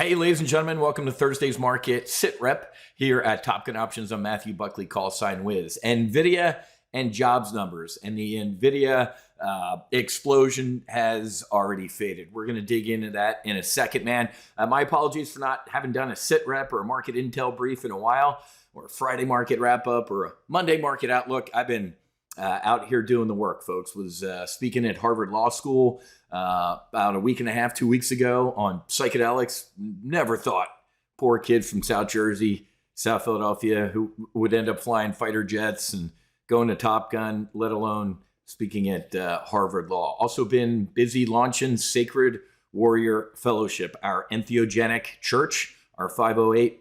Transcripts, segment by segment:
Hey, ladies and gentlemen, welcome to Thursday's market SITREP here at TOPGUN Options. I'm Matthew Buckley, call sign Wiz. NVIDIA and jobs numbers, and the NVIDIA explosion has already faded. We're going to dig into that in a second, man. My apologies for not having done a SITREP or a market intel brief in a while, or a Friday market wrap up, or a Monday market outlook. I've been out here doing the work, folks. Was speaking at Harvard Law School about a week and a half, 2 weeks ago on psychedelics. Never thought poor kid from South Jersey, South Philadelphia, who would end up flying fighter jets and going to Top Gun, let alone speaking at Harvard Law. Also been busy launching Sacred Warrior Fellowship, our entheogenic church, our 508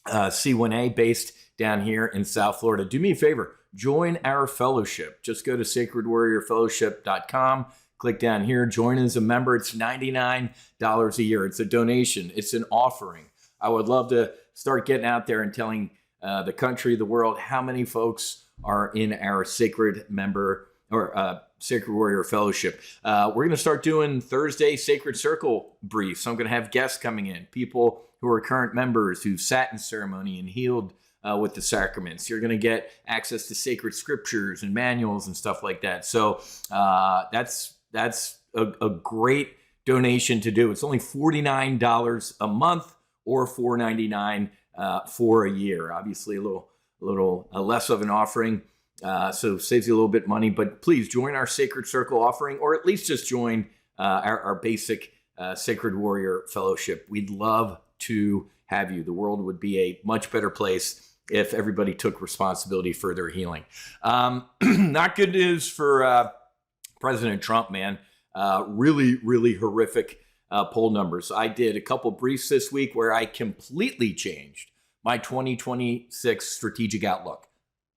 C1A based down here in South Florida. Do me a favor, join our fellowship. Just go to sacredwarriorfellowship.com. Click down here, join as a member. It's $99 a year. It's a donation. It's an offering. I would love to start getting out there and telling the country, the world, how many folks are in our Sacred member or Sacred Warrior Fellowship. We're going to start doing Thursday Sacred Circle briefs. I'm going to have guests coming in, people who are current members who've sat in ceremony and healed with the sacraments. You're going to get access to sacred scriptures and manuals and stuff like that. So that's a great donation to do. It's only $49 a month or $4.99 for a year. Obviously, a little less of an offering, so saves you a little bit of money. But please join our Sacred Circle offering, or at least just join our basic Sacred Warrior Fellowship. We'd love to have you. The world would be a much better place if everybody took responsibility for their healing. Not good news for President Trump, man. Really horrific poll numbers. I did a couple briefs this week where I completely changed my 2026 strategic outlook.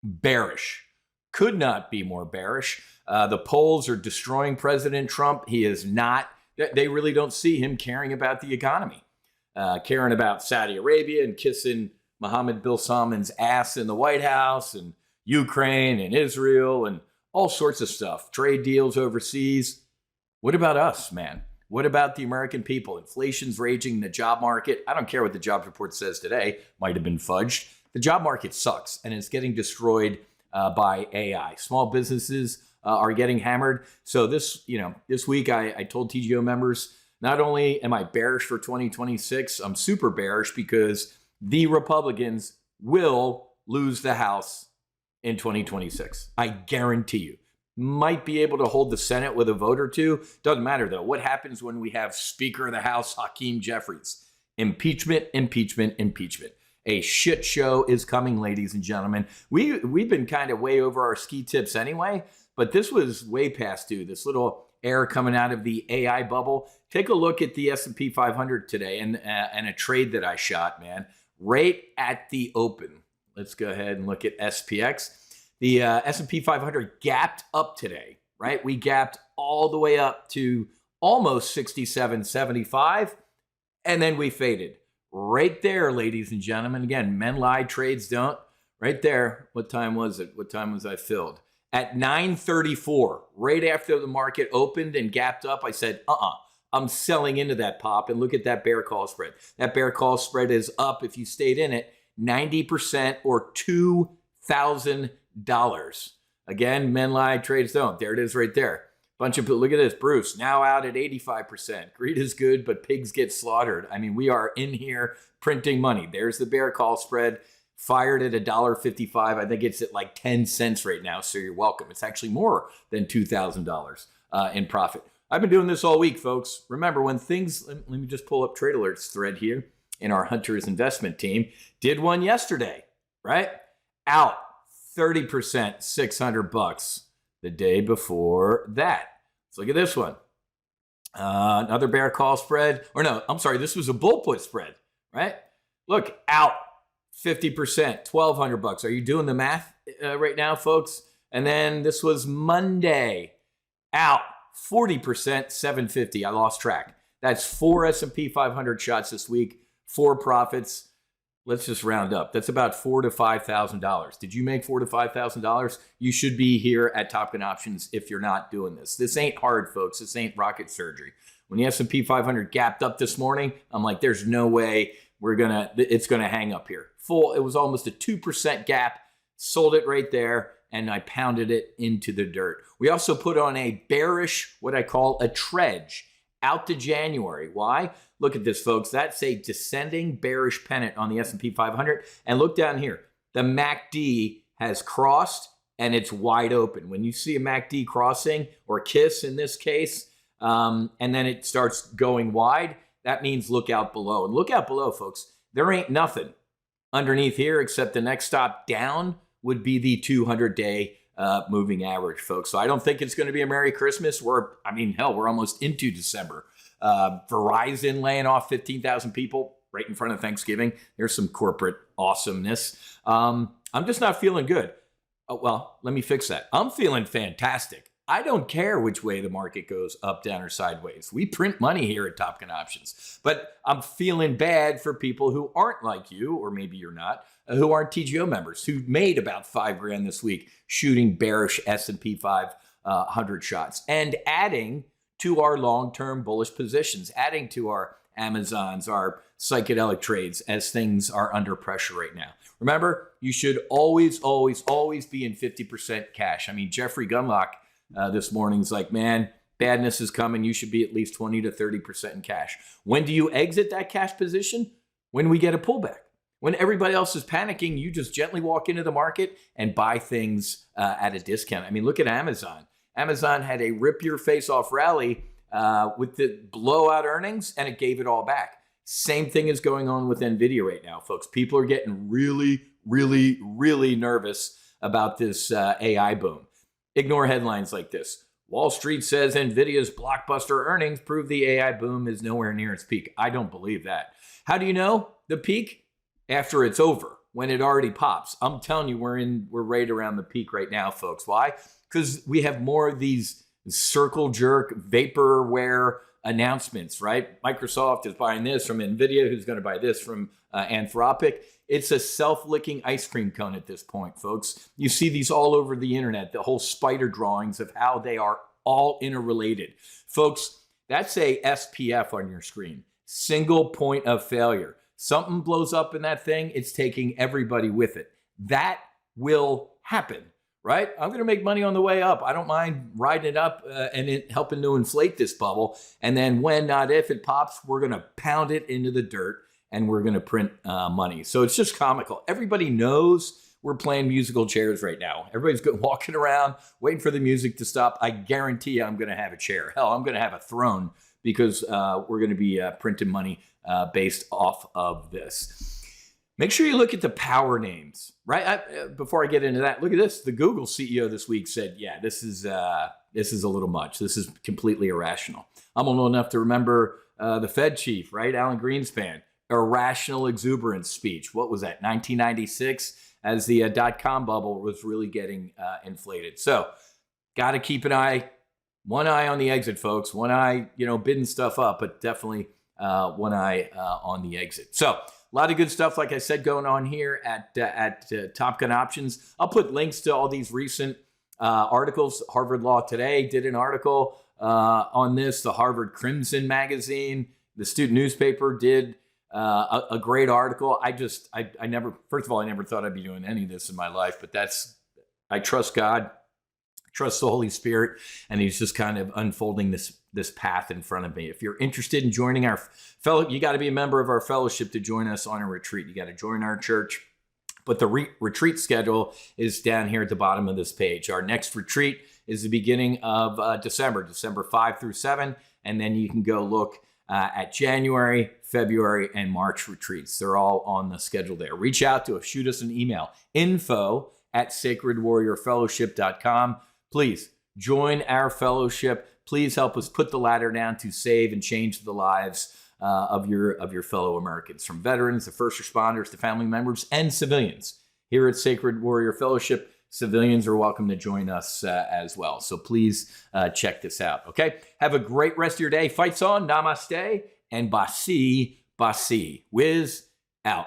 Bearish. Could not be more bearish. The polls are destroying President Trump. He is not, they really don't see him caring about the economy, caring about Saudi Arabia and kissing Mohammed bin Salman's ass in the White House, and Ukraine and Israel and all sorts of stuff, trade deals overseas. What about us, man? What about the American people? Inflation's raging, the job market. I don't care what the jobs report says today. Might have been fudged. The job market sucks, and it's getting destroyed by AI. Small businesses are getting hammered. So this week I told TGO members, not only am I bearish for 2026, I'm super bearish because the Republicans will lose the House in 2026. I guarantee you. Might be able to hold the Senate with a vote or two. Doesn't matter, though. What happens when we have Speaker of the House, Hakeem Jeffries? Impeachment, impeachment, impeachment. A shit show is coming, ladies and gentlemen. We've been kind of way over our ski tips anyway, but this was way past due. This little air coming out of the AI bubble. Take a look at the S&P 500 today and a trade that I shot, man. Right at the open. Let's go ahead and look at SPX. The S&P 500 gapped up today, right? We gapped all the way up to almost 67.75, and then we faded. Right there, ladies and gentlemen. Again, men lie, trades don't. Right there. What time was it? What time was I filled? At 9:34, right after the market opened and gapped up, I said, I'm selling into that pop, and look at that bear call spread. That bear call spread is up, if you stayed in it, 90% or $2,000. Again, men lie, trades don't. There it is right there. Bunch of, look at this, Bruce, now out at 85%. Greed is good, but pigs get slaughtered. I mean, we are in here printing money. There's the bear call spread, fired at $1.55. I think it's at like 10 cents right now, so you're welcome. It's actually more than $2,000 in profit. I've been doing this all week, folks. Remember, when things, let me just pull up Trade Alerts thread here in our Hunters investment team. Did one yesterday, right? Out 30%, $600 the day before that. Let's look at this one. Another bear call spread, or no, I'm sorry, this was a bull put spread, right? Look, out 50%, $1,200. Are you doing the math right now, folks? And then this was Monday, out 40%, $750. I lost track. That's 4 S&P 500 shots this week, 4 profits. Let's just round up. That's about $4,000 to $5,000. Did you make $4,000 to $5,000? You should be here at TOPGUN Options if you're not doing this. This ain't hard, folks. This ain't rocket surgery. When the S&P 500 gapped up this morning, I'm like, there's no way it's gonna hang up here. It was almost a 2% gap, sold it right there, and I pounded it into the dirt. We also put on a bearish, what I call a trudge, out to January. Why? Look at this, folks. That's a descending bearish pennant on the S&P 500. And look down here. The MACD has crossed, and it's wide open. When you see a MACD crossing, or kiss in this case, and then it starts going wide, that means look out below. And look out below, folks. There ain't nothing underneath here except the next stop down would be the 200-day moving average, folks. So I don't think it's going to be a Merry Christmas. We're almost into December. Verizon laying off 15,000 people right in front of Thanksgiving. There's some corporate awesomeness. I'm just not feeling good. Oh, well, let me fix that. I'm feeling fantastic. I don't care which way the market goes, up, down, or sideways. We print money here at Top Gun Options. But I'm feeling bad for people who aren't like you, or maybe you're not, who aren't TGO members, who made about $5,000 this week shooting bearish S&P 500 shots and adding to our long-term bullish positions, adding to our Amazons, our psychedelic trades as things are under pressure right now. Remember, you should always, always, always be in 50% cash. I mean, Jeffrey Gunlock this morning's like, man, badness is coming. You should be at least 20 to 30% in cash. When do you exit that cash position? When we get a pullback. When everybody else is panicking, you just gently walk into the market and buy things at a discount. I mean, look at Amazon. Amazon had a rip your face off rally with the blowout earnings, and it gave it all back. Same thing is going on with NVIDIA right now, folks. People are getting really, really, really nervous about this AI boom. Ignore headlines like this. Wall Street says NVIDIA's blockbuster earnings prove the AI boom is nowhere near its peak. I don't believe that. How do you know the peak? After it's over, when it already pops. I'm telling you, we're right around the peak right now, folks. Why? Because we have more of these circle jerk vaporware announcements, right? Microsoft is buying this from NVIDIA, who's going to buy this from Anthropic. It's a self-licking ice cream cone at this point, folks. You see these all over the internet, the whole spider drawings of how they are all interrelated. Folks, that's a SPF on your screen. Single point of failure. Something blows up in that thing, it's taking everybody with it. That will happen, right? I'm going to make money on the way up. I don't mind riding it up and it helping to inflate this bubble. And then when, not if, it pops, we're going to pound it into the dirt and we're going to print money. So it's just comical. Everybody knows we're playing musical chairs right now. Everybody's walking around waiting for the music to stop. I guarantee you I'm going to have a chair. Hell, I'm going to have a throne because we're going to be printing money based off of this. Make sure you look at the power names, right? Before I get into that, look at this. The Google CEO this week said, yeah, this is a little much. This is completely irrational. I'm old enough to remember the Fed chief, right? Alan Greenspan, irrational exuberance speech. What was that? 1996, as the .com bubble was really getting inflated. So got to keep one eye on the exit, folks. One eye, bidding stuff up, but definitely one eye on the exit. So a lot of good stuff, like I said, going on here at Top Gun Options. I'll put links to all these recent articles. Harvard Law Today did an article on this. The Harvard Crimson magazine, the student newspaper, did a great article. I never, first of all, I never thought I'd be doing any of this in my life, but I trust God, trust the Holy Spirit, and he's just kind of unfolding this path in front of me. If you're interested in joining our you got to be a member of our fellowship to join us on a retreat. You got to join our church. But the retreat schedule is down here at the bottom of this page. Our next retreat is the beginning of December 5 through 7. And then you can go look at January, February, and March retreats. They're all on the schedule there. Reach out to us. Shoot us an email. info@sacredwarriorfellowship.com. Please join our fellowship. Please help us put the ladder down to save and change the lives of your fellow Americans, from veterans to first responders to family members and civilians. Here at Sacred Warrior Fellowship, civilians are welcome to join us as well. So please check this out, okay? Have a great rest of your day. Fights on, namaste, and basi, basi. Whiz out.